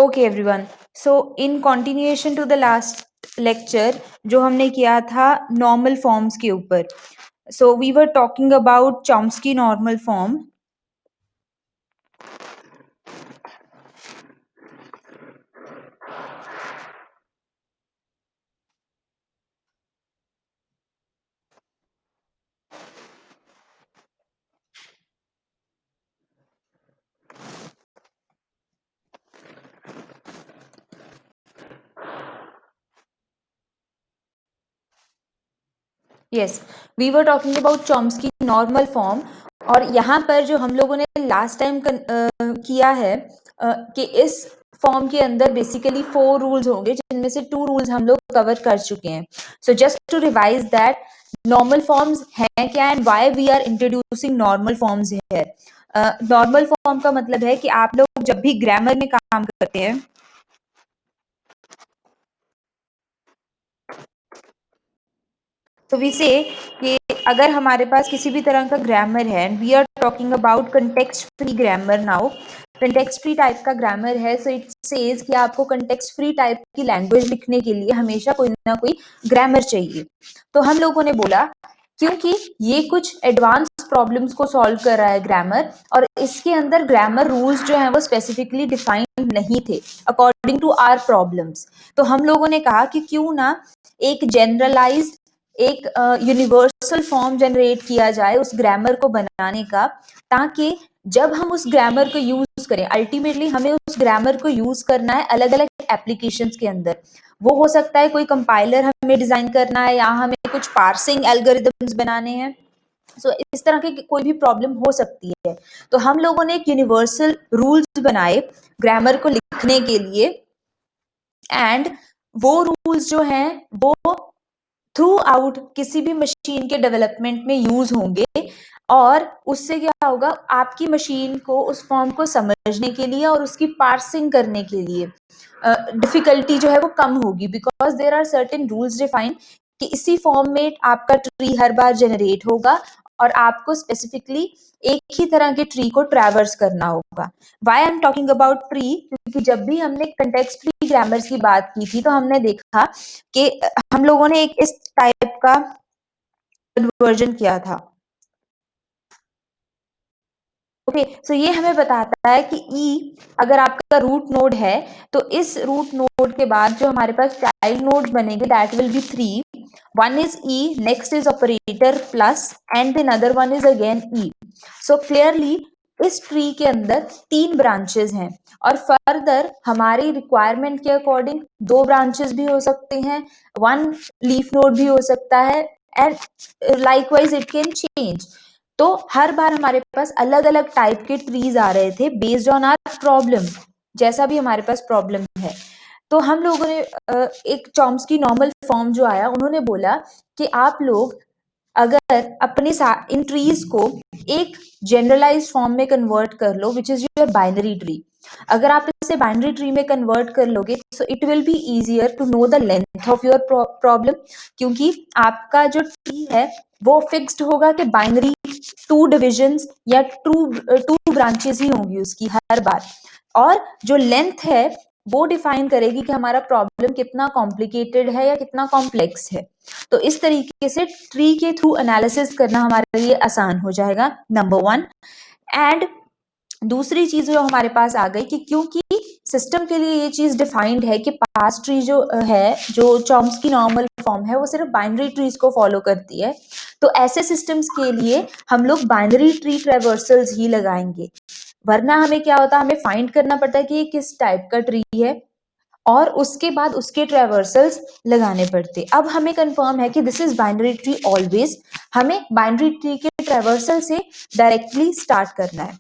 Okay everyone, so in continuation to the last lecture जो हमने किया था नॉर्मल फॉर्म्स के ऊपर, so we were talking about Chomsky normal form. Yes, we were talking about Chomsky normal form. और यहाँ पर जो हम लोगों ने लास्ट टाइम किया है कि इस फॉर्म के अंदर बेसिकली 4 रूल्स होंगे, जिनमें से 2 रूल्स हम लोग कवर कर चुके हैं. So just to revise that, normal forms हैं क्या and why we are introducing normal forms here. Normal form का मतलब है कि आप लोग जब भी ग्रामर में काम करते हैं, तो वी से कि अगर हमारे पास किसी भी तरह का ग्रामर है, and we are talking about context free grammar now. Context free type का ग्रामर है, सो इट सेज कि आपको कंटेक्स्ट फ्री टाइप की लैंग्वेज लिखने के लिए हमेशा कोई ना कोई ग्रामर चाहिए. तो हम लोगों ने बोला क्योंकि ये कुछ एडवांस प्रॉब्लम्स को सॉल्व कर रहा है ग्रामर, और इसके अंदर ग्रामर रूल्स जो हैं वो स्पेसिफिकली डिफाइंड नहीं थे अकॉर्डिंग टू आवर प्रॉब्लम्स. तो हम लोगों ने कहा कि क्यों ना एक जनरलाइज्ड, एक यूनिवर्सल फॉर्म जनरेट किया जाए उस ग्रामर को बनाने का, ताकि जब हम उस ग्रामर को यूज करें, अल्टीमेटली हमें उस ग्रामर को यूज करना है अलग अलग एप्लीकेशंस के अंदर. वो हो सकता है कोई कंपाइलर हमें डिजाइन करना है, या हमें कुछ पार्सिंग एल्गोरिथम्स बनाने हैं. सो इस तरह की कोई भी प्रॉब्लम हो सकती है. तो हम लोगों ने एक यूनिवर्सल रूल्स बनाए ग्रामर को लिखने के लिए, एंड वो रूल्स जो हैं वो थ्रू आउट किसी भी मशीन के डेवलपमेंट में यूज होंगे, और उससे क्या होगा, आपकी मशीन को उस फॉर्म को समझने के लिए और उसकी पार्सिंग करने के लिए डिफिकल्टी जो है वो कम होगी, because there are certain rules defined कि इसी फॉर्म में आपका ट्री हर बार जनरेट होगा, और आपको स्पेसिफिकली एक ही तरह के ट्री को ट्रैवर्स करना होगा. Why I am talking about tree, क्योंकि जब भी हमने कंटेक्स्ट फ्री ग्रामर्स की बात की थी, तो हमने देखा कि हम लोगों ने एक इस टाइप का कन्वर्जन किया था. ओके, सो ये हमें बताता है कि ई अगर आपका रूट नोड है, तो इस रूट नोड के बाद जो हमारे पास चाइल्ड नोड बनेंगे that will be 3. One is E, next is operator plus, and then other one is again E. So clearly इस ट्री के अंदर 3 ब्रांचेस हैं, और फर्दर हमारी रिक्वायरमेंट के अकॉर्डिंग 2 ब्रांचेस भी हो सकते हैं, 1 लीफ नोड भी हो सकता है, and likewise it can change. तो हर बार हमारे पास अलग अलग टाइप के ट्रीज आ रहे थे बेस्ड ऑन आवर प्रॉब्लम, जैसा भी हमारे पास प्रॉब्लम है. तो हम लोगों ने एक चॉम्स्की नॉर्मल फॉर्म जो आया, उन्होंने बोला कि आप लोग अगर अपने इन ट्रीज को एक जनरलाइज्ड फॉर्म में कन्वर्ट कर लो, which is your binary tree. अगर आप इसे बाइनरी ट्री में कन्वर्ट कर लोगे, so it will be easier to know the length of your problem, क्योंकि आपका जो ट्री है वो फिक्स्ड होगा कि बाइनरी 2 डिविजन्स या टू ब्रांचेस ही होंगी उसकी हर बार, और जो लेंथ है वो डिफाइन करेगी कि हमारा प्रॉब्लम कितना कॉम्प्लिकेटेड है या कितना कॉम्प्लेक्स है. तो इस तरीके से ट्री के थ्रू एनालिसिस करना हमारे लिए आसान हो जाएगा, नंबर 1. एंड दूसरी चीज जो हमारे पास आ गई कि क्योंकि सिस्टम के लिए ये चीज डिफाइंड है कि पास ट्री जो है, जो चॉम्स्की नॉर्मल फॉर्म है, वो सिर्फ बाइनरी ट्रीज को फॉलो करती है, तो ऐसे सिस्टम्स के लिए हम लोग बाइनरी ट्री ट्रेवर्सल्स ही लगाएंगे. वरना हमें क्या होता है, हमें फाइंड करना पड़ता है कि ये किस टाइप का ट्री है, और उसके बाद उसके ट्रेवर्सल्स लगाने पड़ते. अब हमें कंफर्म है कि this is binary tree always, हमें बाइनरी ट्री के ट्रेवर्सल से डायरेक्टली स्टार्ट करना है.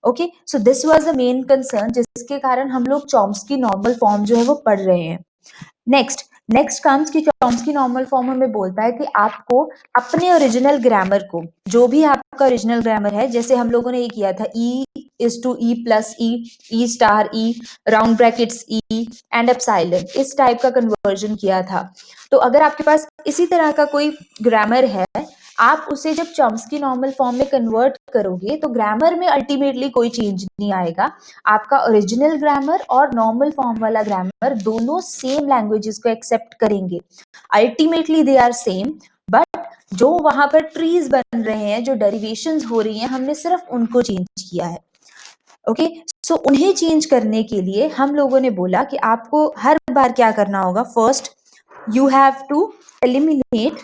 Okay, so this was the main concern जिसके कारण हम लोग चॉम्स्की नॉर्मल फॉर्म जो है वो पढ़ रहे हैं. नेक्स्ट कम्स कि चॉम्स्की नॉर्मल फॉर्म हमें बोलता है कि आपको अपने ओरिजिनल ग्रामर को, जो भी आपका ओरिजिनल ग्रामर है, जैसे हम लोगों ने ये किया था E is to E plus E star E, round brackets E and epsilon, इस टाइप का कन्वर्जन किया था. तो अगर आपके पास इसी तरह का कोई ग्रामर है, आप उसे जब चॉम्स्की नॉर्मल फॉर्म में कन्वर्ट करोगे तो ग्रामर में अल्टीमेटली कोई चेंज नहीं आएगा। आपका ओरिजिनल ग्रामर और नॉर्मल फॉर्म वाला ग्रामर दोनों सेम लैंग्वेजेस को एक्सेप्ट करेंगे। Ultimately they are same, but जो वहां पर ट्रीज बन रहे हैं, जो डेरिवेशंस हो रही हैं, हमने सिर्फ उनको चेंज किया है। ओके, सो उन्हें चेंज करने के लिए हम लोगों ने बोला कि आपको हर बार क्या करना होगा, first you have to eliminate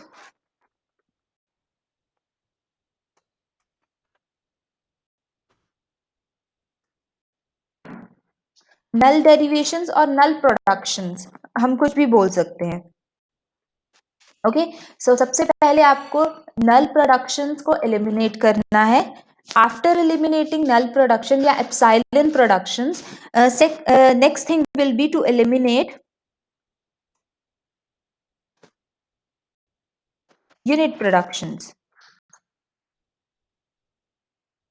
null derivations और नल प्रोडक्शंस, हम कुछ भी बोल सकते हैं। ओके, सो सबसे पहले आपको नल प्रोडक्शंस को एलिमिनेट करना है। आफ्टर एलिमिनेटिंग नल प्रोडक्शन या epsilon productions, next thing will be to eliminate unit productions.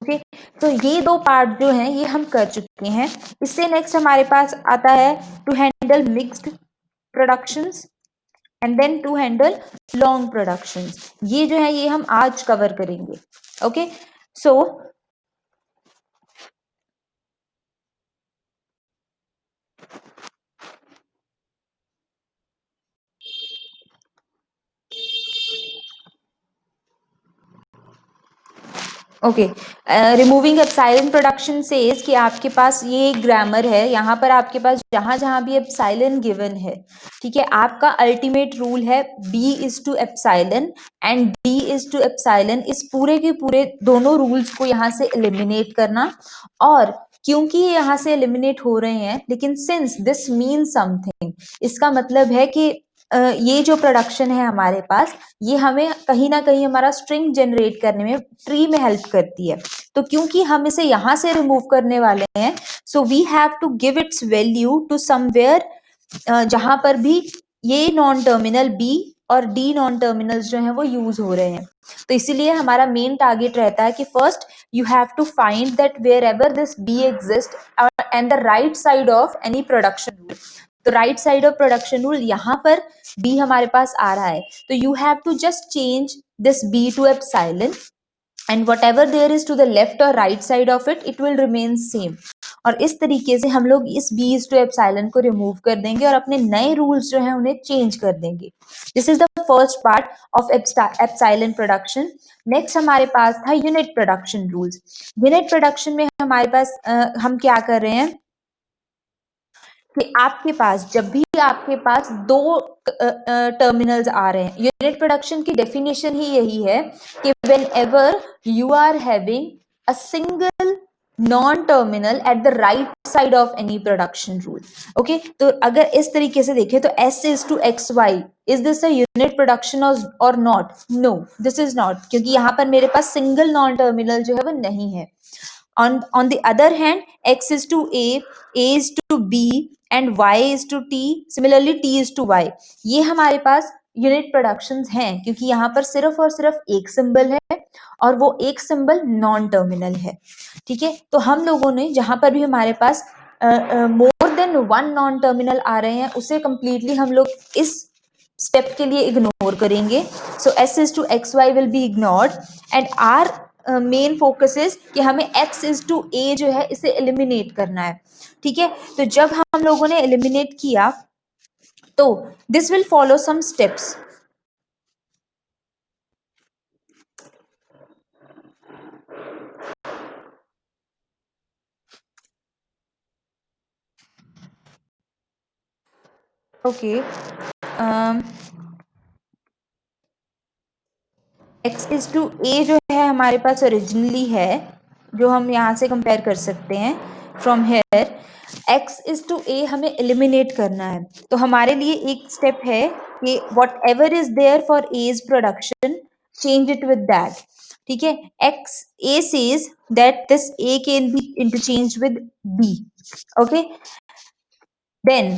Okay, तो ये दो पार्ट जो हैं ये हम कर चुके हैं। इससे नेक्स्ट हमारे पास आता है to handle mixed productions and then to handle long productions. ये जो है ये हम आज कवर करेंगे। Okay, so okay, removing epsilon production says कि आपके पास ये ग्रामर है, यहाँ पर आपके पास जहां जहां भी एप्सिलॉन गिवन है, ठीक है, आपका अल्टीमेट रूल है b is to epsilon and d is to epsilon. इस पूरे के पूरे दोनों रूल्स को यहाँ से एलिमिनेट करना। और क्योंकि ये यहाँ से एलिमिनेट हो रहे हैं, लेकिन सिंस दिस मीन समथिंग, इसका मतलब है कि ये जो प्रोडक्शन है हमारे पास, ये हमें कहीं ना कहीं हमारा स्ट्रिंग जनरेट करने में, ट्री में हेल्प करती है। तो क्योंकि हम इसे यहाँ से रिमूव करने वाले हैं, so we have to give its value to somewhere जहां पर भी ये नॉन टर्मिनल बी और डी नॉन टर्मिनल्स जो हैं वो यूज हो रहे हैं। तो इसीलिए हमारा मेन टारगेट रहता है कि first you have to find that wherever this B exist and the right side of any production rule. तो right side of production rule यहाँ पर b हमारे पास आ रहा है, तो you have to just change this b to epsilon and whatever there is to the left और right side of it, it will remain same. और इस तरीके से हम लोग इस b इज टू एप्सिलॉन को रिमूव कर देंगे और अपने नए रूल्स जो है उन्हें चेंज कर देंगे। This is the first part of epsilon production. Next हमारे पास था unit production rules. Unit production में हमारे पास हम क्या कर रहे हैं कि आपके पास जब भी आपके पास दो टर्मिनल्स आ रहे हैं, यूनिट प्रोडक्शन की डेफिनेशन ही यही है कि whenever you are having a single non terminal at the right side of any production rule. Okay, तो अगर इस तरीके से देखें तो s is to X Y, is this a unit production और not? No, this is not, क्योंकि यहाँ पर मेरे पास सिंगल नॉन टर्मिनल जो है वो नहीं है। On the other hand, x is to a is to b and y is to t, similarly t is to y, ये हमारे पास यूनिट प्रोडक्शंस हैं क्योंकि यहाँ पर सिर्फ और सिर्फ एक सिंबल है और वो एक सिंबल नॉन टर्मिनल है। ठीक है, तो हम लोगों ने जहां पर भी हमारे पास more than one non terminal आ रहे हैं उसे कंप्लीटली हम लोग इस स्टेप के लिए इग्नोर करेंगे। सो s is to xy will be ignored and our main focus is कि हमें x इज टू a जो है इसे एलिमिनेट करना है। ठीक है, तो जब हम लोगों ने एलिमिनेट किया तो this will follow some steps. Okay, x is to a जो है हमारे पास ओरिजिनली है, जो हम यहाँ से कंपेयर कर सकते हैं from here. x is to a हमें एलिमिनेट करना है, तो हमारे लिए एक स्टेप है कि whatever is there for a's production change it with that. ठीक है, x a says that this a can be interchanged with b. Okay, then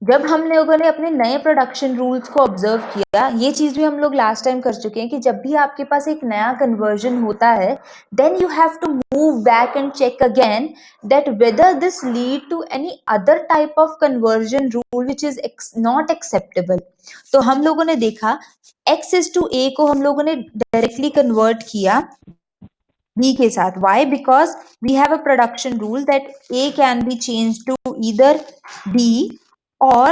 जब हम लोगों ने अपने नए प्रोडक्शन रूल्स को ऑब्जर्व किया, ये चीज भी हम लोग लास्ट टाइम कर चुके हैं कि जब भी आपके पास एक नया कन्वर्जन होता है, then you have to move back and check again that whether this lead to any other type of conversion rule which is not acceptable. तो हम लोगों ने देखा x इज टू a को हम लोगों ने डायरेक्टली कन्वर्ट किया b के साथ। why? because we have a production rule that a can be changed to either b or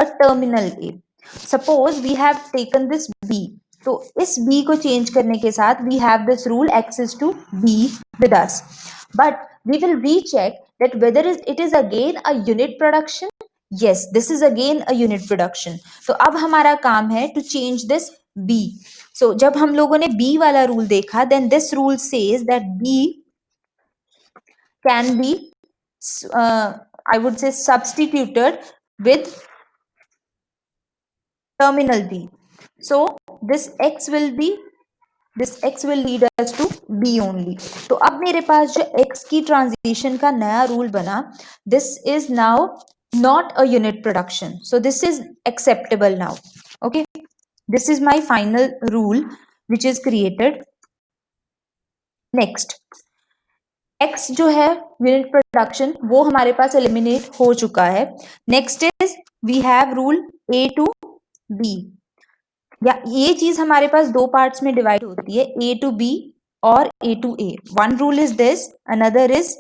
a terminal a. suppose we have taken this b, तो इस b को चेंज करने के साथ we have this rule x is to b with us, but we will recheck that whether it is again a unit production. yes, this is again a unit production. तो अब हमारा काम है to change this b. so जब हम लोगों ने b वाला रूल देखा, then this rule says that b can be I would say substituted with terminal b. so this x will lead us to b only. तो अब मेरे पास जो x की ट्रांजिशन का नया रूल बना, this is now not a unit production, so this is acceptable now. okay, this is my final rule which is created. next, x जो है यूनिट प्रोडक्शन वो हमारे पास एलिमिनेट हो चुका है. Next is we have rule a to b. या ये चीज हमारे पास दो पार्ट्स में डिवाइड होती है, a टू b और a to a. One rule is this, another is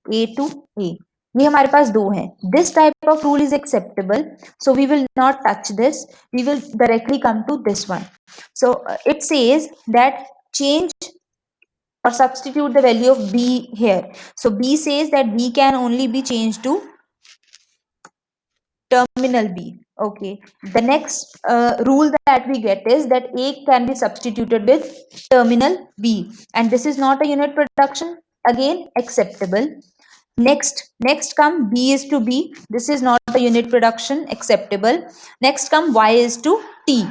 a to a. ये हमारे पास दो हैं. This type of rule is acceptable, so we will not touch this, we will directly come to this one. So it says that change or substitute the value of b here. So b says that b can only be changed to terminal b. okay, the next rule that we get is that a can be substituted with terminal b, and this is not a unit production, again acceptable. next come b is to b, this is not a unit production, acceptable. next come y is to t,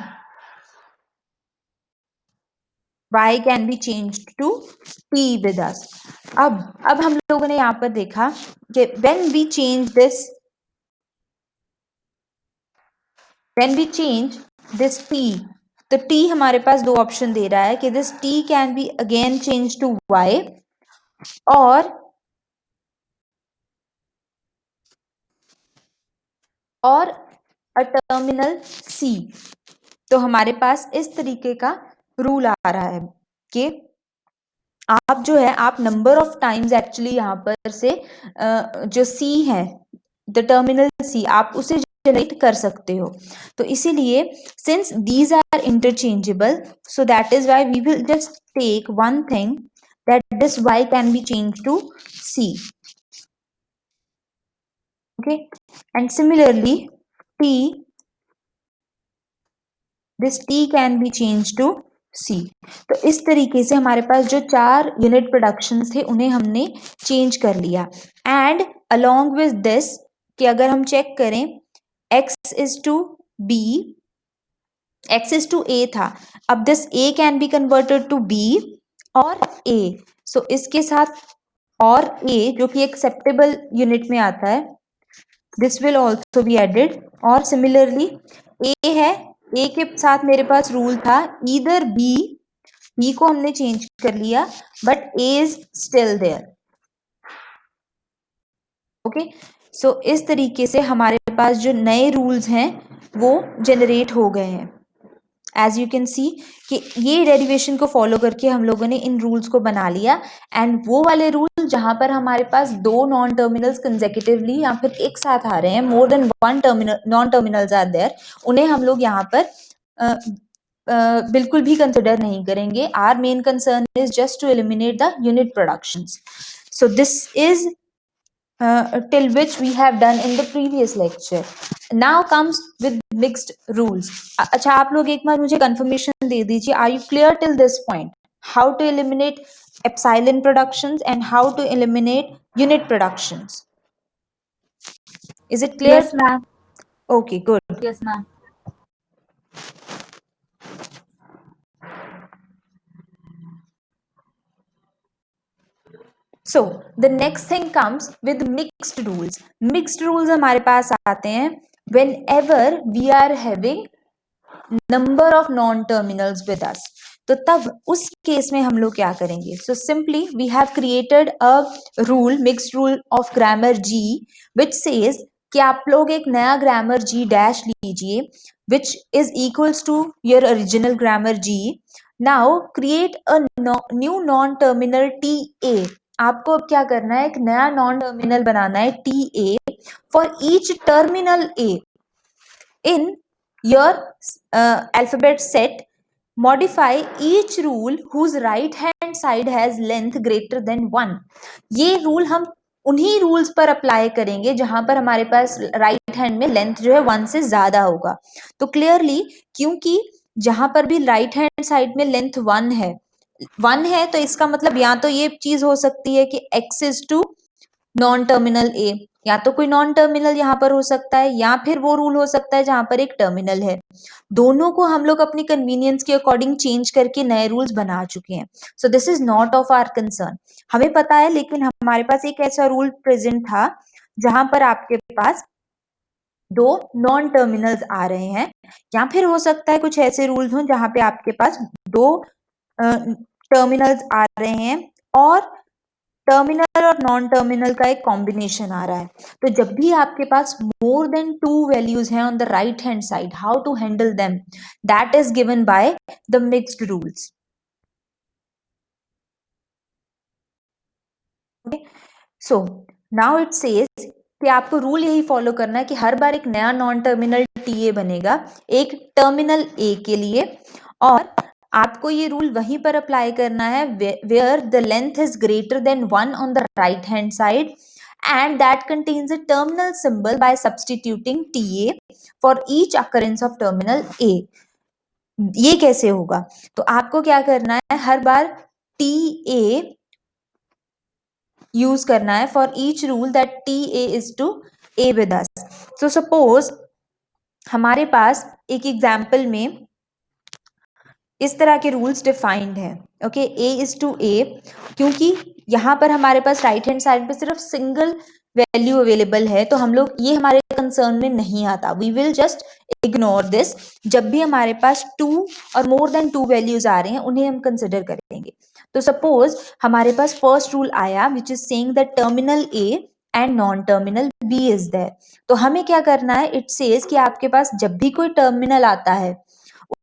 y can be changed to t with us. अब हम लोगों ने यहाँ पर देखा कि when we change this t, तो t हमारे पास दो ऑप्शन दे रहा है कि this t can be again changed to y और a terminal c. तो हमारे पास इस तरीके का रूल आ रहा है कि आप जो है आप नंबर ऑफ टाइम्स एक्चुअली यहाँ पर से जो c है द टर्मिनल c आप उसे जनरेट कर सकते हो. तो इसीलिए since these are interchangeable, so that is why we will just take one thing that this y can be change to c. okay, and similarly t, this t can be changed to c. तो इस तरीके से हमारे पास जो चार unit productions थे उन्हें हमने चेंज कर लिया. एंड अलोंग विद दिस कि अगर हम चेक करें x is to b, x is to a था, अब this a can be converted to b और a. सो इसके साथ और a जो कि एक्सेप्टेबल यूनिट में आता है, this will also be added. और सिमिलरली a है, a के साथ मेरे पास रूल था ईदर b को हमने चेंज कर लिया but a is still there. Okay, so इस तरीके से हमारे पास जो नए रूल्स हैं वो जनरेट हो गए हैं. एज यू कैन सी कि ये डेरिवेशन को फॉलो करके हम लोगों ने इन रूल्स को बना लिया. एंड वो वाले रूल जहां पर हमारे पास दो नॉन टर्मिनल्स कंसेक्यूटिवली या फिर एक साथ आ रहे हैं, more than one terminal non terminals are there, उन्हें हम लोग यहाँ पर बिल्कुल भी कंसिडर नहीं करेंगे. Our main concern is just to eliminate the unit productions. So this is till which we have done in the previous lecture. Now comes with mixed rules. अच्छा, आप लोग एक बार मुझे confirmation दे दीजिए. Are you clear till this point? How to eliminate epsilon productions and how to eliminate unit productions? Is it clear? Yes, ma'am. Okay, good. Yes, ma'am. So the next thing comes with mixed rules. Mixed rules हमारे पास आते हैं whenever we are having number of non terminals with us. तो तब उस case में हम लोग क्या करेंगे? So simply we have created a rule, mixed rule of grammar G, which says कि आप लोग एक नया ग्रामर जी डैश लीजिए which is equals to your original grammar G. Now create a new non terminal T A. आपको अब क्या करना है? एक नया नॉन टर्मिनल बनाना है T A for each terminal A in your alphabet set. Modify each rule whose right hand side has length greater than 1. ये rule हम उन्हीं रूल्स पर अप्लाई करेंगे जहां पर हमारे पास राइट हैंड में लेंथ जो है 1 से ज्यादा होगा. तो क्लियरली क्योंकि जहां पर भी राइट हैंड साइड में लेंथ 1 है तो इसका मतलब या तो ये चीज हो सकती है कि x is to non terminal A, या तो कोई नॉन टर्मिनल यहाँ पर हो सकता है या फिर वो रूल हो सकता है जहां पर एक टर्मिनल है. दोनों को हम लोग अपनी कन्वीनियंस के अकॉर्डिंग चेंज करके नए रूल्स बना चुके हैं. So this is not of our concern. हमें पता है, लेकिन हमारे पास एक ऐसा रूल प्रेजेंट था जहां पर आपके पास दो नॉन टर्मिनल्स आ रहे हैं, या फिर हो सकता है कुछ ऐसे रूल्स हों जहां पे आपके पास दो टर्मिनल्स आ रहे हैं और टर्मिनल और नॉन टर्मिनल का एक कॉम्बिनेशन आ रहा है. तो जब भी आपके पास मोर देन 2 वैल्यूज हैं on the right hand side, how to handle them? That is given by the mixed rules. Okay, so now it says कि आपको रूल यही फॉलो करना है कि हर बार एक नया नॉन टर्मिनल टीए बनेगा एक टर्मिनल ए के लिए, और आपको ये रूल वहीं पर अप्लाई करना है where the length is greater than 1 on the right hand side and that contains a terminal symbol by substituting TA for each occurrence of terminal A. ये कैसे होगा? तो आपको क्या करना है? हर बार TA यूज करना है for each rule that TA is to A with us. So suppose हमारे पास एक एग्जाम्पल में इस तरह के रूल्स डिफाइंड हैं. Okay, A is to A, क्योंकि यहाँ पर हमारे पास राइट हैंड साइड पे सिर्फ सिंगल वैल्यू अवेलेबल है तो हम लोग ये हमारे कंसर्न में नहीं आता. We will just ignore this. जब भी हमारे पास 2 और मोर देन 2 वैल्यूज आ रहे हैं उन्हें हम कंसिडर करेंगे. तो सपोज हमारे पास फर्स्ट रूल आया which is saying that terminal A and non terminal B is there. तो हमें क्या करना है? इट सेज कि आपके पास जब भी कोई टर्मिनल आता है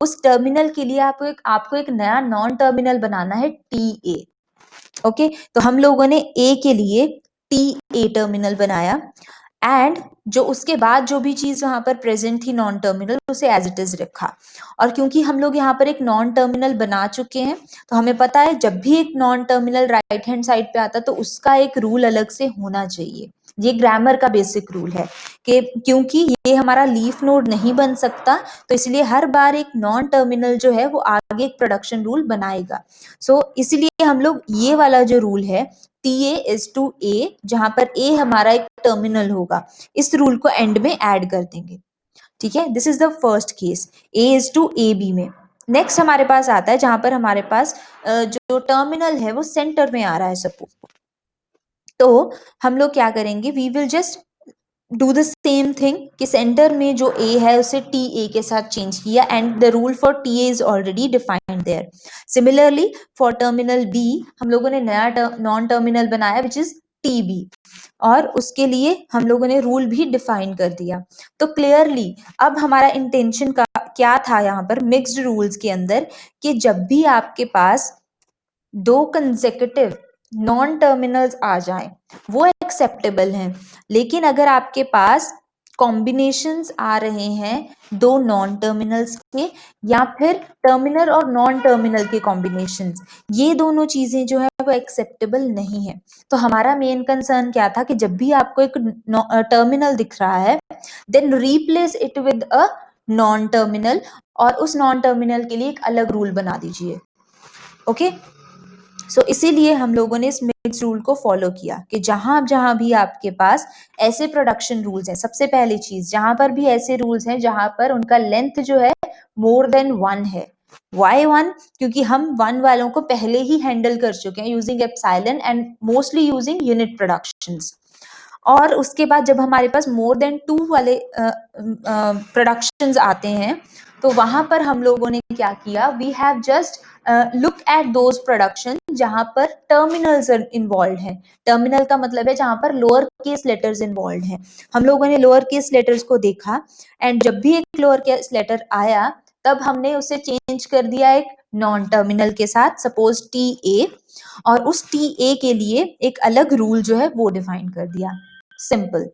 उस टर्मिनल के लिए आपको एक नया नॉन टर्मिनल बनाना है टी ए. ओके, तो हम लोगों ने ए के लिए टी ए टर्मिनल बनाया एंड जो उसके बाद जो भी चीज वहां पर प्रेजेंट थी नॉन टर्मिनल उसे एज इट इज रखा. और क्योंकि हम लोग यहाँ पर एक नॉन टर्मिनल बना चुके हैं तो हमें पता है जब भी एक non terminal right hand side पे आता तो उसका एक रूल अलग से होना चाहिए. ये ग्रामर का बेसिक रूल है कि क्योंकि ये हमारा लीफ नोड नहीं बन सकता तो इसलिए हर बार एक नॉन टर्मिनल जो है वो आगे एक प्रोडक्शन रूल बनाएगा. सो इसलिए हम लोग ये वाला जो रूल है TA इज टू A, जहां पर A हमारा एक टर्मिनल होगा, इस रूल को एंड में ऐड कर देंगे. ठीक है, this is the first case, A is to AB में. नेक्स्ट हमारे पास आता है जहां पर हमारे पास जो टर्मिनल है वो सेंटर में आ रहा है सपोज. तो हम लोग क्या करेंगे? We will just do the same thing कि सेंटर में जो A है उसे TA के साथ चेंज किया and the rule for TA is already defined there. Similarly for terminal B हम लोगों ने नया नॉन टर्मिनल बनाया विच इज TB और उसके लिए हम लोगों ने रूल भी डिफाइन कर दिया. तो क्लियरली अब हमारा इंटेंशन का क्या था यहाँ पर मिक्स्ड रूल्स के अंदर कि जब भी आपके पास दो कंसेक्यूटिव नॉन टर्मिनल्स आ जाएं वो एक्सेप्टेबल हैं, लेकिन अगर आपके पास कॉम्बिनेशंस आ रहे हैं दो नॉन टर्मिनल्स के या फिर टर्मिनल और नॉन टर्मिनल के कॉम्बिनेशंस, ये दोनों चीजें जो है वो एक्सेप्टेबल नहीं है. तो हमारा मेन कंसर्न क्या था कि जब भी आपको एक टर्मिनल दिख रहा है then replace it with a non terminal और उस नॉन टर्मिनल के लिए एक अलग रूल बना दीजिए. ओके, सो इसीलिए हम लोगों ने इस मिक्स रूल को फॉलो किया कि जहां भी आपके पास ऐसे प्रोडक्शन रूल्स हैं, सबसे पहली चीज जहां पर भी ऐसे रूल्स हैं जहां पर उनका लेंथ जो है मोर देन 1 है. वाई 1? क्योंकि हम 1 वालों को पहले ही हैंडल कर चुके हैं using epsilon and mostly using unit productions. और उसके बाद जब हमारे पास मोर देन 2 वाले प्रोडक्शंस आते हैं, तो वहां पर हम लोगों ने क्या किया, we have just look at those production जहां पर टर्मिनल्स इन्वॉल्व हैं। टर्मिनल का मतलब है जहां पर लोअर केस लेटर्स इन्वॉल्व हैं। हम लोगों ने लोअर केस लेटर्स को देखा, एंड जब भी एक लोअर केस लेटर आया तब हमने उसे चेंज कर दिया एक नॉन टर्मिनल के साथ, सपोज टी ए, और उस टी ए के लिए एक अलग रूल जो है वो डिफाइन कर दिया। Simple.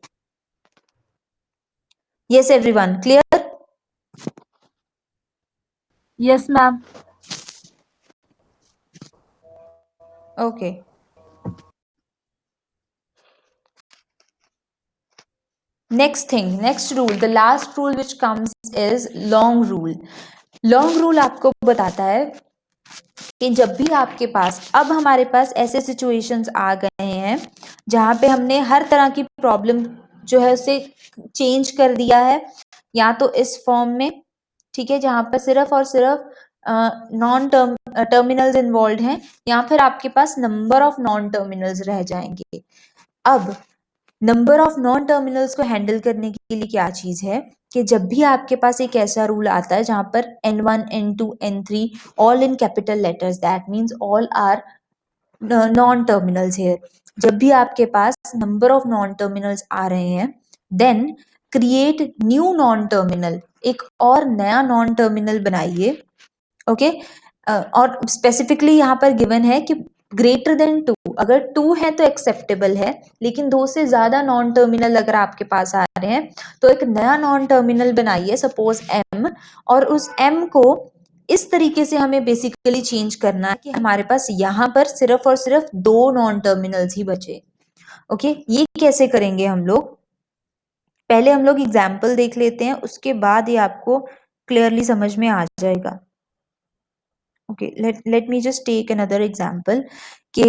Yes everyone, clear? Yes, ma'am. Okay. Next thing, next rule, the last rule which comes is long rule. Long rule आपको बताता है कि जब भी आपके पास, अब हमारे पास ऐसे सिचुएशंस आ गए हैं जहां पे हमने हर तरह की प्रॉब्लम जो है उसे चेंज कर दिया है, या तो इस फॉर्म में, ठीक है, जहां पर सिर्फ और सिर्फ नॉन टर्मिनल्स इन्वॉल्व हैं, या फिर आपके पास नंबर ऑफ नॉन टर्मिनल्स रह जाएंगे। अब नंबर ऑफ नॉन टर्मिनल्स को हैंडल करने के लिए क्या चीज है कि जब भी आपके पास एक ऐसा रूल आता है जहां पर N1 N2 N3 all in capital letters, that means all are non terminals here, जब भी आपके पास नंबर ऑफ नॉन टर्मिनल्स आ रहे हैं, then create new non terminal, एक और नया नॉन टर्मिनल बनाइए। ओके, और स्पेसिफिकली यहाँ पर गिवन है कि ग्रेटर देन 2, अगर 2 है तो एक्सेप्टेबल है, लेकिन 2 से ज्यादा नॉन टर्मिनल अगर आपके पास आ रहे हैं तो एक नया नॉन टर्मिनल बनाइए, सपोज M, और उस M को इस तरीके से हमें बेसिकली चेंज करना है कि हमारे पास यहाँ पर सिर्फ और सिर्फ 2 नॉन टर्मिनल्स ही बचे। ओके, ये कैसे करेंगे हम लोग, पहले हम लोग एग्जाम्पल देख लेते हैं, उसके बाद ये आपको क्लियरली समझ में आ जाएगा। Okay, let me just take another example कि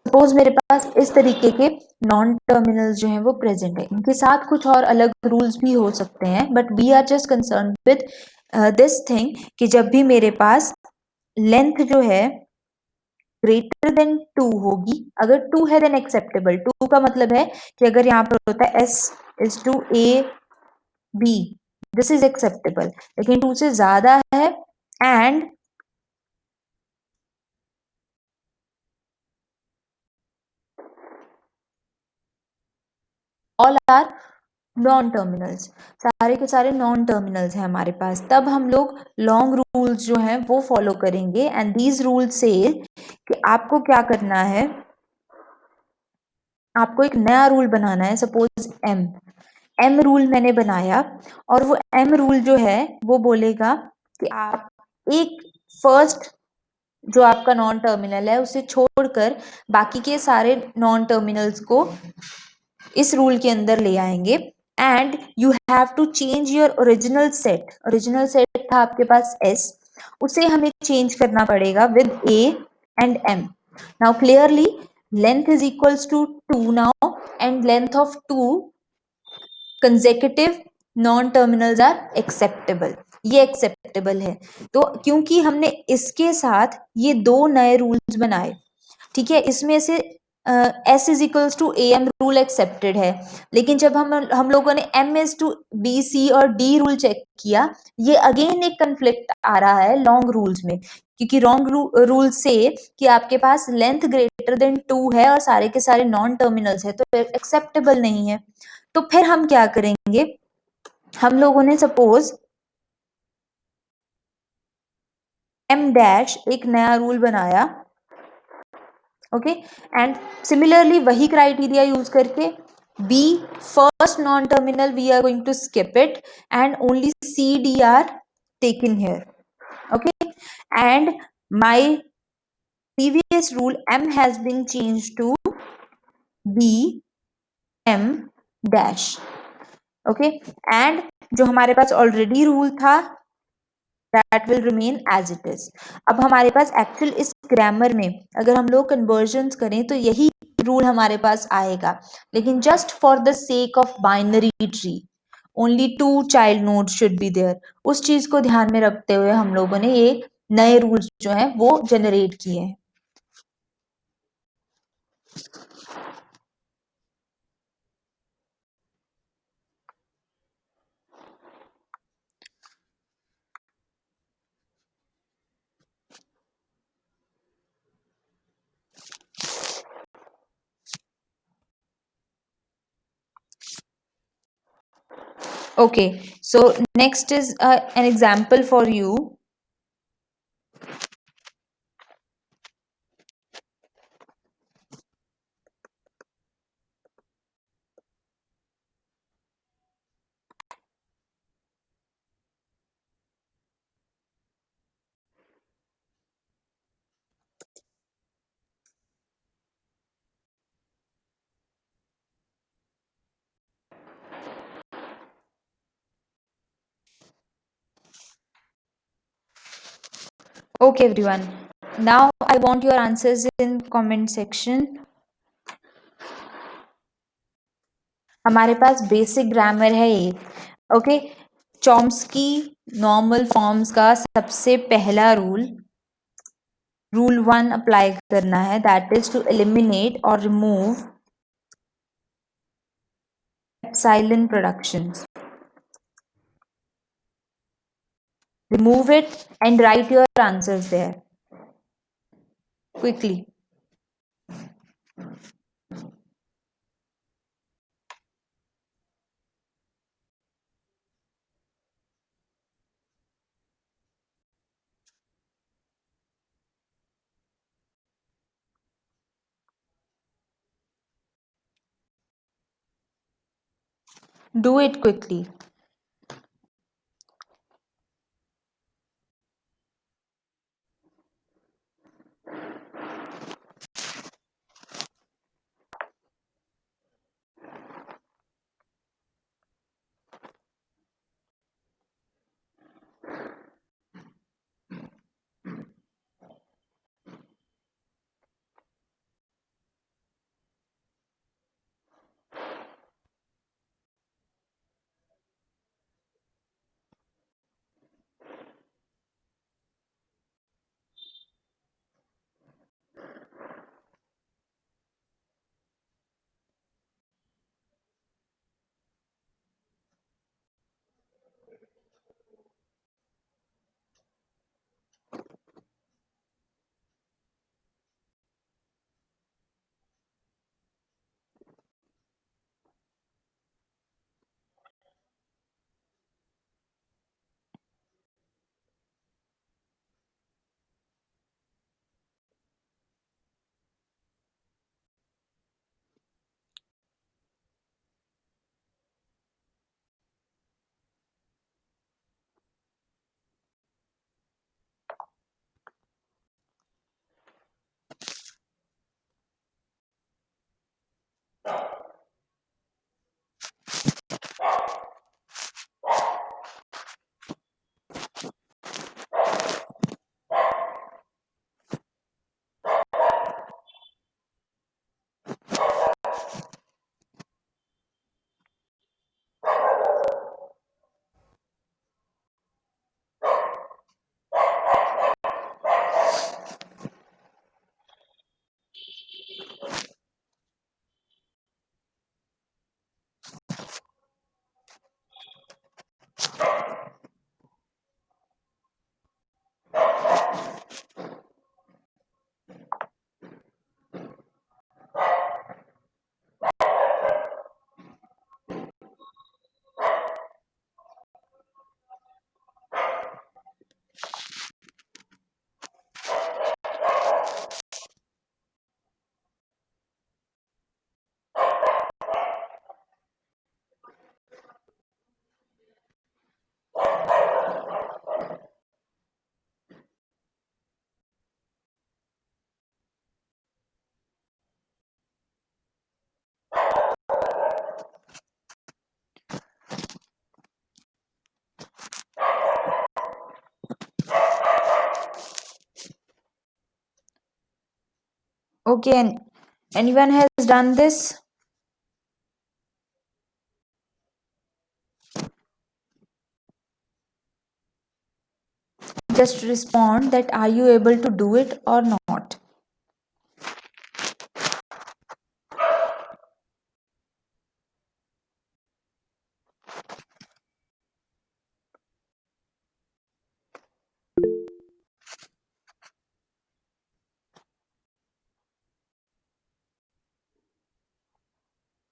सपोज मेरे पास इस तरीके के नॉन टर्मिनल्स जो हैं वो प्रेजेंट है, इनके साथ कुछ और अलग रूल्स भी हो सकते हैं, but we are just concern with this thing कि जब भी मेरे पास लेंथ जो है ग्रेटर देन 2 होगी, अगर 2 है देन एक्सेप्टेबल, 2 का मतलब है कि अगर यहाँ पर होता है S is to A B, this is acceptable, लेकिन 2 से ज्यादा है and all are non terminals, सारे के सारे नॉन टर्मिनल्स हैं हमारे पास, तब हम लोग लॉन्ग रूल्स जो हैं वो फॉलो करेंगे। एंड दीज रूल्स से कि आपको क्या करना है, आपको एक नया रूल बनाना है, सपोज एम रूल मैंने बनाया, और वो एम रूल जो है वो बोलेगा कि आप एक फर्स्ट जो आपका नॉन टर्मिनल है उसे छोड़कर बाकी के सारे नॉन टर्मिनल्स को इस रूल के अंदर ले आएंगे, and you have to change your original set. Original set था आपके पास S, उसे हमें चेंज करना पड़ेगा with A and M। Now clearly length is equals to 2 now, and length of 2 consecutive non terminals are acceptable, ये acceptable है। तो क्योंकि हमने इसके साथ ये 2 नए रूल्स बनाए, ठीक है, इसमें से S is equals to AM rule accepted है, लेकिन जब हम लोगों ने M is to B C और D रूल चेक किया, ये अगेन एक कंफ्लिक्ट आ रहा है लॉन्ग रूल्स में, क्योंकि लॉन्ग रूल से कि आपके पास लेंथ ग्रेटर देन 2 है और सारे के सारे नॉन टर्मिनल्स है, तो एक्सेप्टेबल नहीं है। तो फिर हम क्या करेंगे, हम लोगों ने सपोज M डैश एक नया रूल बनाया, ओके, एंड सिमिलरली वही क्राइटेरिया यूज करके B first non terminal we are going to skip it and only C D are taken here, okay, and my previous rule M has been changed to B M dash, okay, and जो हमारे पास already rule था that will remain as it is। अब हमारे पास actual इस grammar में अगर हम लोग कन्वर्जन्स करें तो यही रूल हमारे पास आएगा, लेकिन just for the sake of binary tree, only 2 child nodes should be there. उस चीज को ध्यान में रखते हुए हम लोगों ने ये नए रूल्स जो हैं वो जनरेट किए हैं. Okay, so next is an example for you. Okay, everyone. Now I want your answers in comment section. हमारे पास बेसिक ग्रामर है ये. ओके, चॉम्स्की नॉर्मल फॉर्म्स का सबसे पहला रूल 1 अप्लाई करना है, दैट इज टू एलिमिनेट और remove epsilon productions. Remove it and write your answers there quickly. Do it quickly. Okay, and anyone has done this? just respond that are you able to do it or not.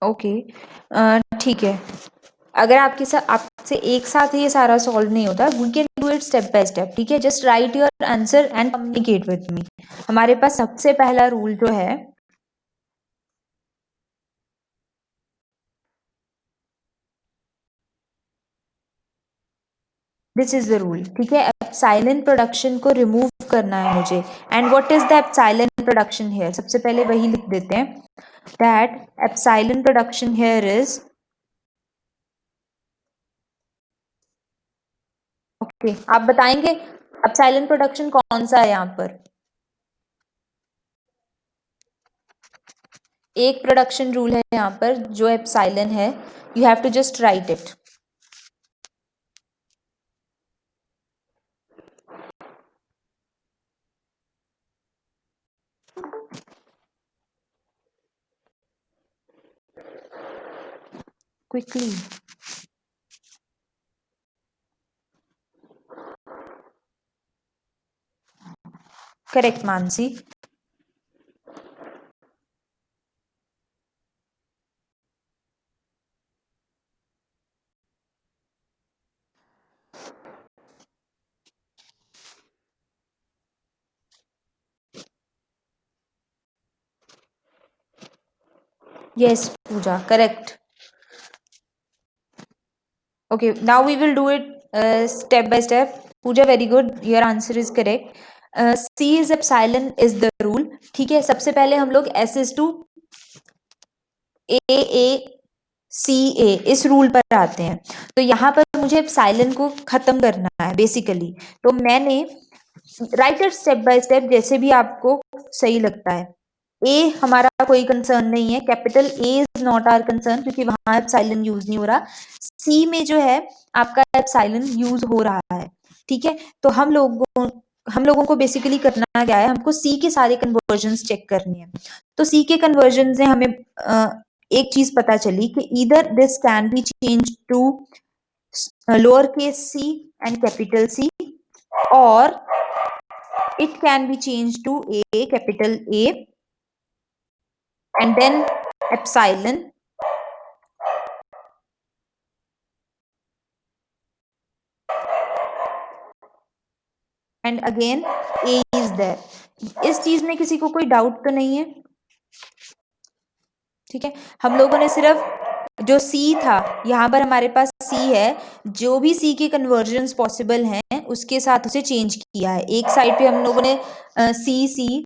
Okay, ठीक है। अगर आपसे एक साथ ये सारा solve नहीं होता, we can do it step by step, ठीक है। Just write your answer and communicate with me. हमारे पास सबसे पहला रूल जो है, दिस इज द रूल, ठीक है। एप्सिलॉन प्रोडक्शन को रिमूव करना है मुझे। And what is the epsilon production here? सबसे पहले वही लिख देते हैं, that epsilon production here is, okay, आप बताएंगे एप्सिलॉन प्रोडक्शन कौन सा है यहाँ पर? एक प्रोडक्शन रूल है यहाँ पर जो एप्सिलॉन है, you have to just write it. Quickly. Correct Mansi. Yes, Pooja, correct. Okay, now we will do it step by step. Pooja, very good. Your answer is correct. C is epsilon is the rule. ठीक है, सबसे पहले हम लोग S is to A इस rule पर आते हैं। तो यहाँ पर मुझे एप्सिलॉन को खत्म करना है बेसिकली। तो मैंने right it step by step, जैसे भी आपको सही लगता है। ए हमारा कोई कंसर्न नहीं है, capital A is not our concern, क्योंकि वहां एप्सिलॉन यूज नहीं हो रहा। सी में जो है आपका एप्सिलॉन यूज हो रहा है, ठीक है। तो हम लोगों को बेसिकली करना क्या है, हमको सी के सारे कन्वर्जन्स चेक करनी है। तो सी के कन्वर्जन से हमें एक चीज पता चली कि either this can be change to lower case C and capital C, और it can be changed to A, capital A, and then epsilon, and again A is there. इस चीज में किसी को कोई डाउट तो नहीं है? ठीक है, हम लोगों ने सिर्फ जो C था, यहाँ पर हमारे पास C है, जो भी C के कन्वर्जन्स पॉसिबल हैं उसके साथ उसे चेंज किया है। एक साइड पे हम लोगों ने C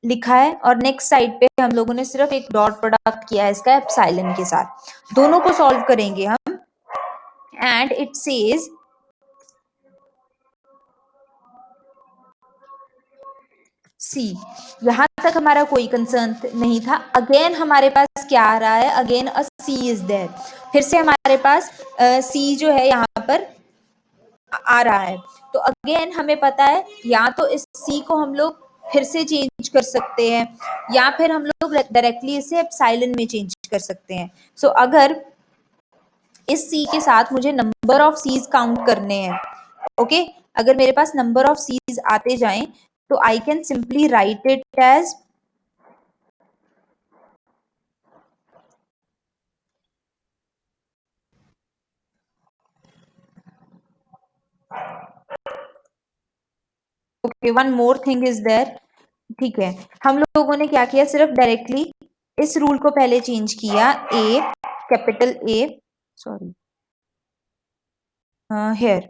लिखा है, और नेक्स्ट साइड पे हम लोगों ने सिर्फ एक डॉट प्रोडक्ट किया है इसका एप्सिलॉन के साथ। दोनों को सॉल्व करेंगे हम, एंड इट सेज सी। यहां तक हमारा कोई कंसर्न नहीं था। अगेन हमारे पास क्या आ रहा है, again a C is there. फिर से हमारे पास सी जो है यहाँ पर आ रहा है। तो अगेन हमें पता है, या तो इस सी को हम लोग फिर से चेंज कर सकते हैं, या फिर हम लोग डायरेक्टली इसे एप्सिलॉन में चेंज कर सकते हैं। सो अगर इस सी के साथ मुझे नंबर ऑफ सीज काउंट करने हैं, ओके, अगर मेरे पास नंबर ऑफ सीज आते जाएं, तो I can simply write it as okay, one more thing is there, ठीक है। हम लोगों ने क्या किया, सिर्फ डायरेक्टली इस रूल को पहले चेंज किया, A capital A, sorry here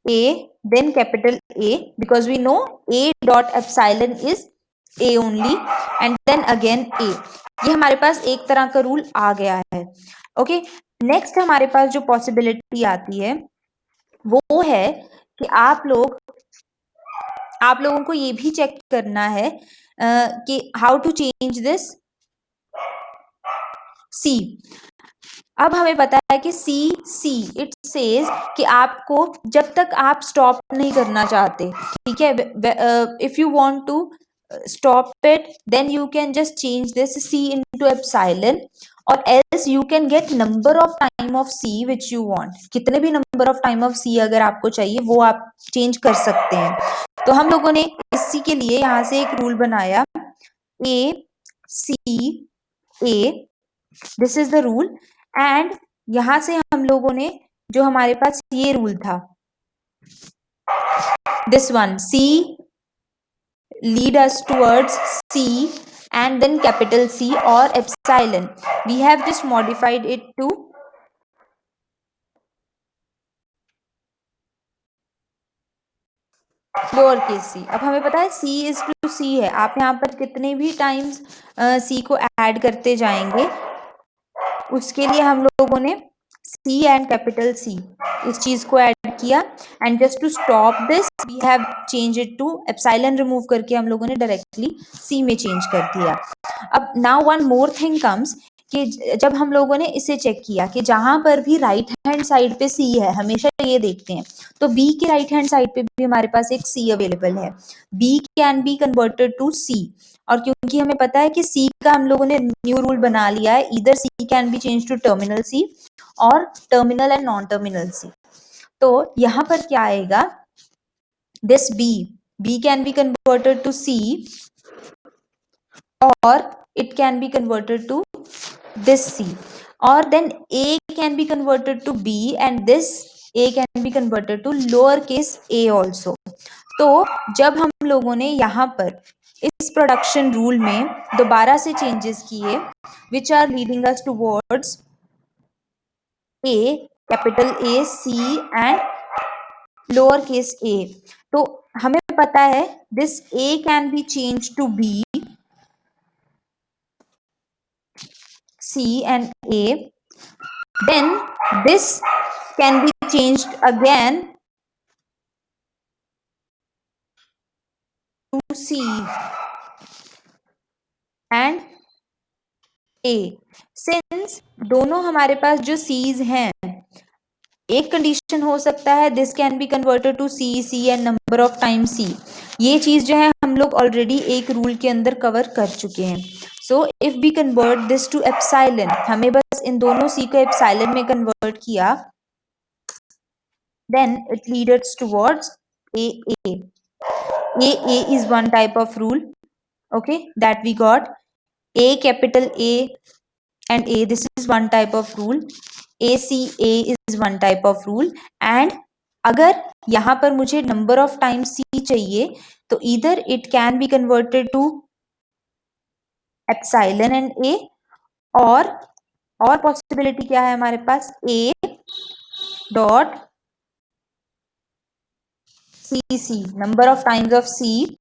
a then capital A, because we know a dot epsilon is a only, and then again a। ये हमारे पास एक तरह का रूल आ गया है, ओके। नेक्स्ट हमारे पास जो पॉसिबिलिटी आती है वो है कि आप लोगों को ये भी चेक करना है कि हाउ टू चेंज दिस सी। अब हमें पता है कि सी इट सेज कि आपको जब तक आप स्टॉप नहीं करना चाहते, ठीक है, if you want to stop it, then you can just change this c into epsilon, or else you can get number of time of c which you want. कितने भी number of time of c अगर आपको चाहिए वो आप change कर सकते हैं. तो हम लोगों ने इसी के लिए यहाँ से एक रूल बनाया, a c a, this is the rule. And यहां से हम लोगों ने जो हमारे पास ये रूल था, this one c lead us towards c and then capital C or epsilon. We have just modified it to lower case c. अब हमें पता है c इज टू c है, आप यहाँ पर कितने भी टाइम्स c को ऐड करते जाएंगे, उसके लिए हम लोगों ने C एंड कैपिटल C इस चीज को ऐड किया. And just to stop this we have change it to epsilon, remove करके हम लोगों ने डायरेक्टली C में चेंज कर दिया. अब now one more thing comes कि जब हम लोगों ने इसे चेक किया कि जहां पर भी राइट हैंड साइड पे C है, हमेशा ये देखते हैं, तो B के राइट हैंड साइड पे भी हमारे पास एक C अवेलेबल है. B can be converted to C, और क्योंकि हमें पता है कि C का हम लोगों ने न्यू रूल बना लिया है, इधर C can be change to terminal C और terminal and non terminal C. तो यहाँ पर क्या आएगा, this B can be converted to C or it can be converted to this C, or then A can be converted to B and this A can be converted to lower case a also. तो जब हम लोगों ने यहाँ पर इस production rule में दोबारा से चेंजेस किए which are leading us towards A, capital A, C and lower case a, तो हमें पता है this A can be changed to B, C and A, then this can be changed again to C and A. Since दोनों हमारे पास जो C's हैं, एक condition हो सकता है this can be converted to C and number of time C. ये चीज जो है हम लोग ऑलरेडी एक रूल के अंदर कवर कर चुके हैं. So if we convert this to epsilon, हमें बस इन दोनों C को एप्सिलॉन में कन्वर्ट किया, then it leads us towards AA. AA is one type of rule, okay, that we got. A capital A and A, this is one type of rule. ACA is one type of rule. And अगर यहाँ पर मुझे number of times C चाहिए, तो either it can be converted to epsilon and A, और possibility क्या है हमारे पास, A dot CC, number of times of C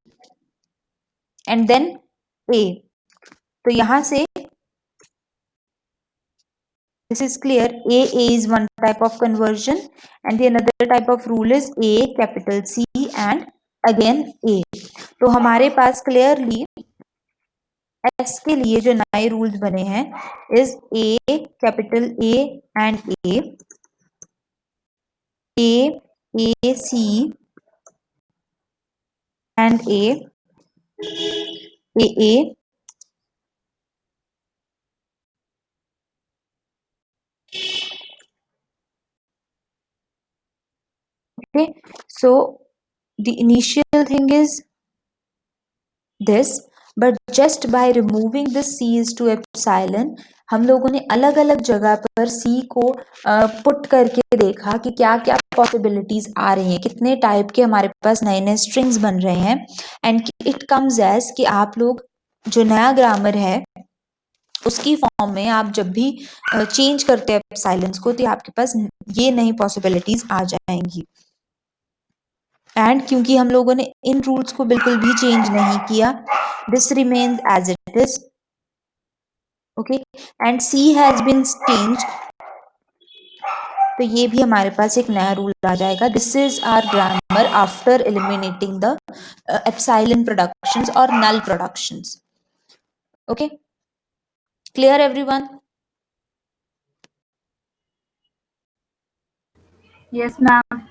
and then A. तो यहाँ से this is clear, A is one type of conversion and the another type of rule is A capital C and again A. तो हमारे पास clearly S के लिए जो नए rules बने हैं is A capital A and A C and A okay. So the initial thing is this, but just by removing the C's to epsilon, हम लोगों ने अलग अलग जगह पर C को पुट करके देखा कि क्या क्या पॉसिबिलिटीज आ रही हैं, कितने टाइप के हमारे पास नए नए स्ट्रिंग्स बन रहे हैं. एंड इट कम्स एज कि आप लोग जो नया ग्रामर है उसकी फॉर्म में आप जब भी चेंज करते हैं एप्सिलॉन्स को, तो आपके पास ये नई पॉसिबिलिटीज आ जाएंगी. एंड क्योंकि हम लोगों ने इन रूल्स को बिल्कुल भी चेंज नहीं किया, this remains as it is, okay, and C has been changed, तो ये भी हमारे पास एक नया रूल आ जाएगा. This is our grammar after eliminating the epsilon productions और null productions. Okay, clear everyone? Yes, ma'am.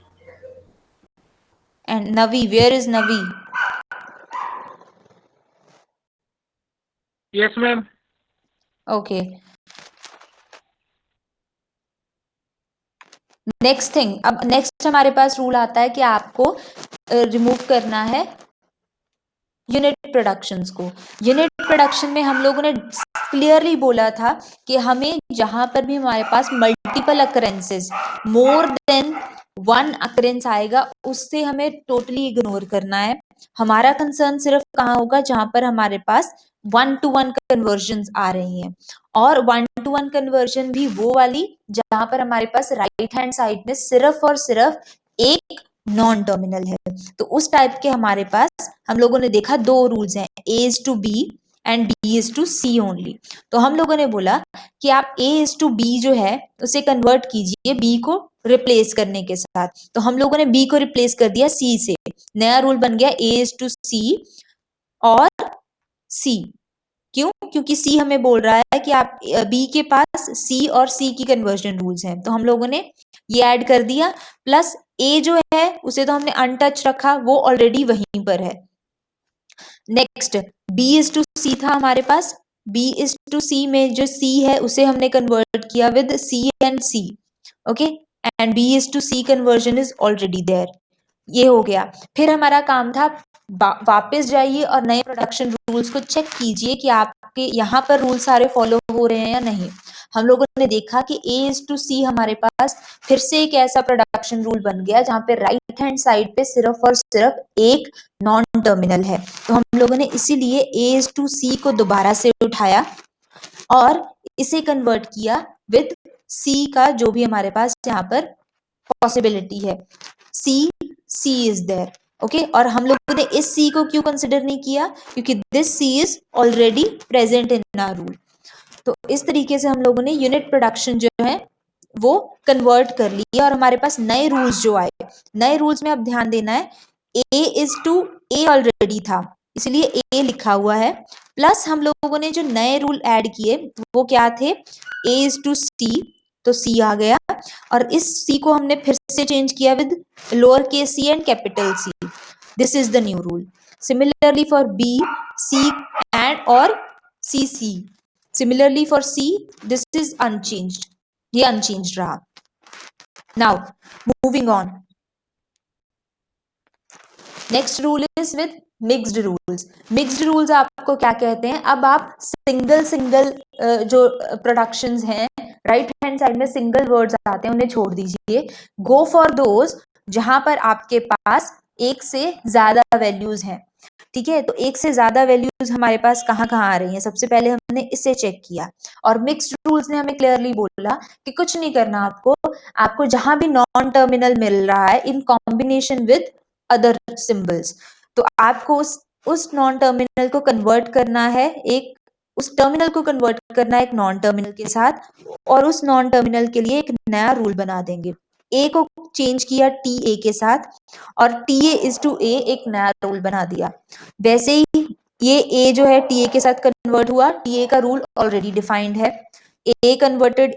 And Navi, where is Navi? Yes, ma'am. Okay. Next thing, अब नेक्स्ट हमारे पास रूल आता है कि आपको रिमूव करना है यूनिट प्रोडक्शंस को। यूनिट प्रोडक्शन में हम लोगों ने क्लियरली बोला था कि हमें जहां पर भी हमारे पास multiple occurrences, more than one occurrence आएगा, उससे हमें टोटली इग्नोर करना है। हमारा कंसर्न सिर्फ कहाँ होगा, जहां पर हमारे पास 1 to 1 कन्वर्जन आ रही हैं, और 1 to 1 कन्वर्जन भी वो वाली जहां पर हमारे पास राइट हैंड साइड में सिर्फ और सिर्फ एक नॉन टर्मिनल है। तो उस टाइप के हमारे पास हम लोगों ने देखा दो रूल्स हैं, A is to B and B is to C only. तो हम लोगों ने बोला कि आप A is to B जो है उसे कन्वर्ट कीजिए B को रिप्लेस करने के साथ। तो हम लोगों ने B को रिप्लेस कर दिया C से, नया रूल बन गया A is to C और C। क्यों? क्योंकि C हमें बोल रहा है कि आप B के पास C और C की कन्वर्जन रूल्स हैं, तो हम लोगों ने ये ऐड कर दिया। प्लस A जो है उसे तो हमने अनटच रखा, वो ऑलरेडी वहीं पर है। Next B is to C था हमारे पास, B is to C में जो C है उसे हमने कन्वर्ट किया with C and C, okay, and B is to C conversion is already there. ये हो गया। फिर हमारा काम था वापस जाइए और नए प्रोडक्शन रूल्स को चेक कीजिए कि आपके यहाँ पर रूल सारे फॉलो हो रहे हैं या नहीं। हम लोगों ने देखा कि A is to C हमारे पास फिर से एक ऐसा प्रोडक्शन रूल बन गया जहाँ पे राइट हैंड साइड पे सिर्फ और सिर्फ एक नॉन टर्मिनल है। तो हम लोगों ने इसीलिए A is to C को दोबारा से उठाया और इसे कन्वर्ट किया विद C का जो भी हमारे पास यहाँ पर पॉसिबिलिटी है, C इज देयर, ओके। और हम लोगों ने इस C को क्यों कंसिडर नहीं किया, क्योंकि this C is already present in our rule. तो इस तरीके से हम लोगों ने यूनिट प्रोडक्शन जो है वो कन्वर्ट कर ली, और हमारे पास नए रूल्स जो आए, नए रूल्स में अब ध्यान देना है, A is to A already था इसलिए A लिखा हुआ है, प्लस हम लोगों ने जो नए रूल ऐड किए वो क्या थे, A इज टू C, तो C आ गया, और इस C को हमने फिर से चेंज किया with lower case C and capital C। This is the new rule. Similarly for B, C and और CC, similarly for C this is unchanged, ये अनचेंज्ड रहा। Now moving on, next rule is with mixed rules. Mixed rules आपको क्या कहते हैं, अब आप single single जो प्रोडक्शंस हैं राइट हैंड साइड में सिंगल वर्ड्स आते हैं उन्हें छोड़ दीजिए, गो फॉर दोज जहां पर आपके पास एक से ज्यादा वैल्यूज हैं। ठीक है, तो एक से ज्यादा वैल्यूज हमारे पास कहाँ कहाँ आ रही हैं, सबसे पहले हमने इसे चेक किया, और मिक्स्ड रूल्स ने हमें क्लियरली बोला कि कुछ नहीं करना आपको, आपको जहां भी नॉन टर्मिनल मिल रहा है in combination with other symbols, तो आपको उस नॉन टर्मिनल को कन्वर्ट करना है, एक उस टर्मिनल को कन्वर्ट करना है एक नॉन टर्मिनल के साथ, और उस नॉन टर्मिनल के लिए एक नया रूल बना देंगे। ए को चेंज किया टी ए के साथ, और टी ए इज टू ए एक नया रूल बना दिया। वैसे ही ये ए जो है टी ए के साथ कन्वर्ट हुआ, टी ए का रूल ऑलरेडी डिफाइंड है, A converted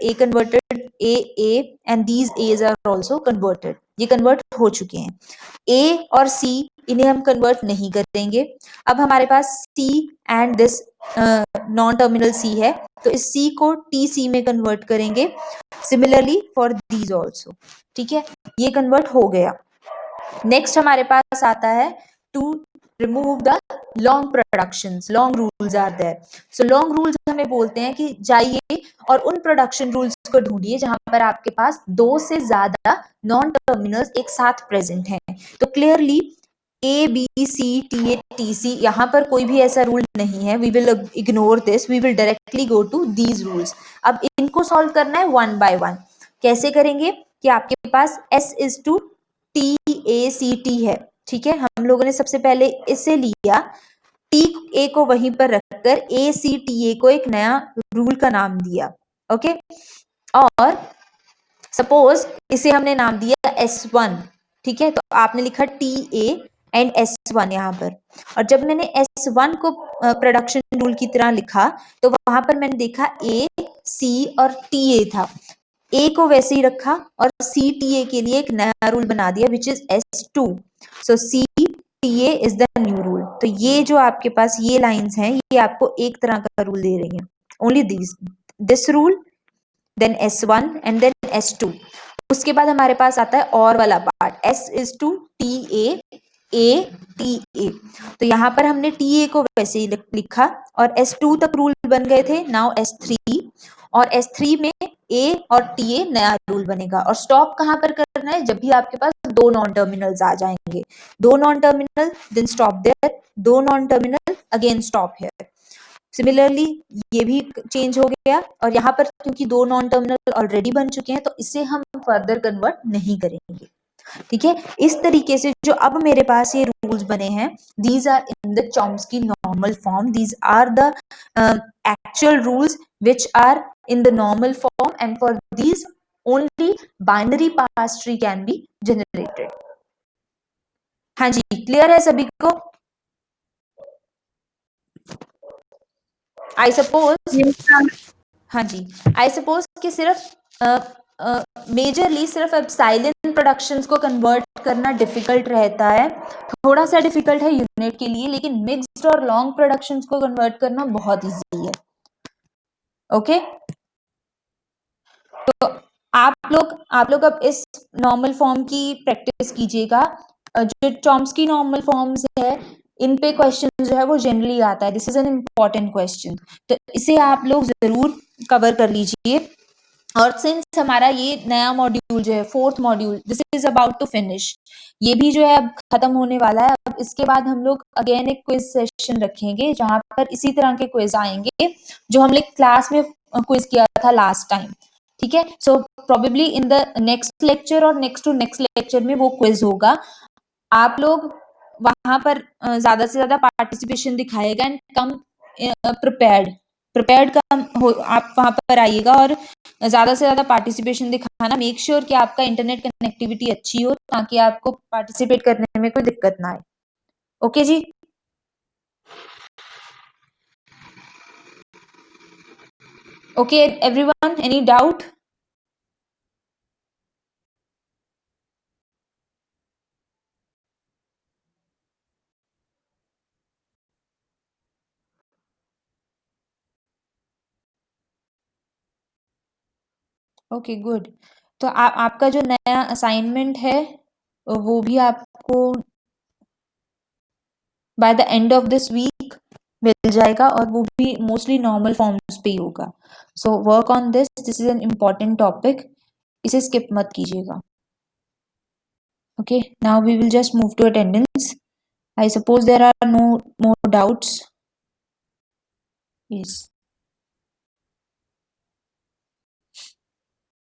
A and these A's are also converted, ये कन्वर्ट हो चुके हैं। ए और सी इन्हें हम कन्वर्ट नहीं करेंगे। अब हमारे पास सी एंड दिस नॉन टर्मिनल सी है, तो इस सी को टी सी में कन्वर्ट करेंगे, सिमिलरली फॉर दीज ऑल्सो। ठीक है, ये कन्वर्ट हो गया। नेक्स्ट हमारे पास आता है to remove the long productions, long rules are there. So long rules हमें बोलते हैं कि जाइए और उन प्रोडक्शन रूल्स को ढूंढिए जहां पर आपके पास दो से ज्यादा नॉन टर्मिनल्स एक साथ प्रेजेंट हैं। तो clearly A B C T A T C, यहाँ पर कोई भी ऐसा रूल नहीं है, we will ignore this, we will directly go to these rules. अब इनको सॉल्व करना है वन बाय वन। कैसे करेंगे कि आपके पास S is to T A C T है, ठीक है, हम लोगों ने सबसे पहले इसे लिया, टी ए को वहीं पर रखकर ए सी टी ए को एक नया रूल का नाम दिया, ओके। और सपोज इसे हमने नाम दिया S1, ठीक है, तो आपने लिखा टी ए एंड S1 यहाँ पर, और जब मैंने S1 को प्रोडक्शन रूल की तरह लिखा तो वहां पर मैंने देखा ए सी और टी ए था। ए को वैसे ही रखा और सी टी ए के लिए एक नया रूल बना दिया which is S2. So C T A is the new rule. तो ये जो आपके पास ये लाइंस हैं ये आपको एक तरह का रूल दे रही हैं. Only this rule, then S1 and then S2. उसके बाद हमारे पास आता है और वाला part, S is to TA A T A. तो यहाँ पर हमने TA को वैसे ही लिखा और S2 तक रूल बन गए थे. नाउ S3 और S3 में A और TA नया रूल बनेगा. और स्टॉप कहाँ पर करना है? जब भी आपके पास दो नॉन टर्मिनल्स आ जाएंगे. दो non terminal then stop there, दो non terminal again stop here. Similarly ये भी चेंज हो गया और यहाँ पर क्योंकि दो नॉन टर्मिनल ऑलरेडी बन चुके हैं तो इसे हम फर्दर कन्वर्ट नहीं करेंगे. ठीक है, इस तरीके से जो अब मेरे पास ये रूल्स बने हैं, these are in the Chomsky normal form. These are the actual rules which are in the normal form and for these only binary parse tree can be generated. हाँ जी, क्लियर है सभी को? I suppose, Yes, ma'am. हाँ जी, I suppose कि सिर्फ majorly सिर्फ epsilon productions को कन्वर्ट करना डिफिकल्ट रहता है, थोड़ा सा डिफिकल्ट है यूनिट के लिए, लेकिन मिक्स्ड और लॉन्ग प्रोडक्शंस को कन्वर्ट करना बहुत इजी है. ओके, तो आप लोग अब इस नॉर्मल फॉर्म की प्रैक्टिस कीजिएगा. जो चॉम्स्की नॉर्मल फॉर्म्स है इन पे क्वेश्चन जो है वो जनरली आता है. This is an important question, तो इसे आप लोग जरूर कवर कर लीजिए. और सिंस हमारा ये नया मॉड्यूल जो है, fourth module, this is about to finish, ये भी जो है अब खत्म होने वाला है. अब इसके बाद हम लोग अगेन एक क्विज सेशन रखेंगे जहां पर इसी तरह के क्विज आएंगे जो हम लोग क्लास में क्विज किया था लास्ट टाइम. ठीक है, so probably in the next lecture और नेक्स्ट टू नेक्स्ट लेक्चर में वो क्विज होगा. आप लोग वहां पर ज्यादा से ज्यादा पार्टिसिपेशन दिखाएगा एंड कम प्रिपेयर्ड. प्रिपेयर्ड कम हो, आप वहां पर आइएगा और ज्यादा से ज्यादा पार्टिसिपेशन दिखाना. मेक श्योर कि आपका इंटरनेट कनेक्टिविटी अच्छी हो ताकि आपको पार्टिसिपेट करने में कोई दिक्कत ना आए. ओके जी, okay everyone, any doubt? Okay good. तो आपका जो नया असाइनमेंट है वो भी आपको by the end of this week मिल जाएगा और वो भी मोस्टली नॉर्मल फॉर्म्स पे ही होगा. So work on this, this is an important topic, इसे स्किप मत कीजिएगा. Okay, now we will just move to attendance. I suppose there are no more doubts. Yes.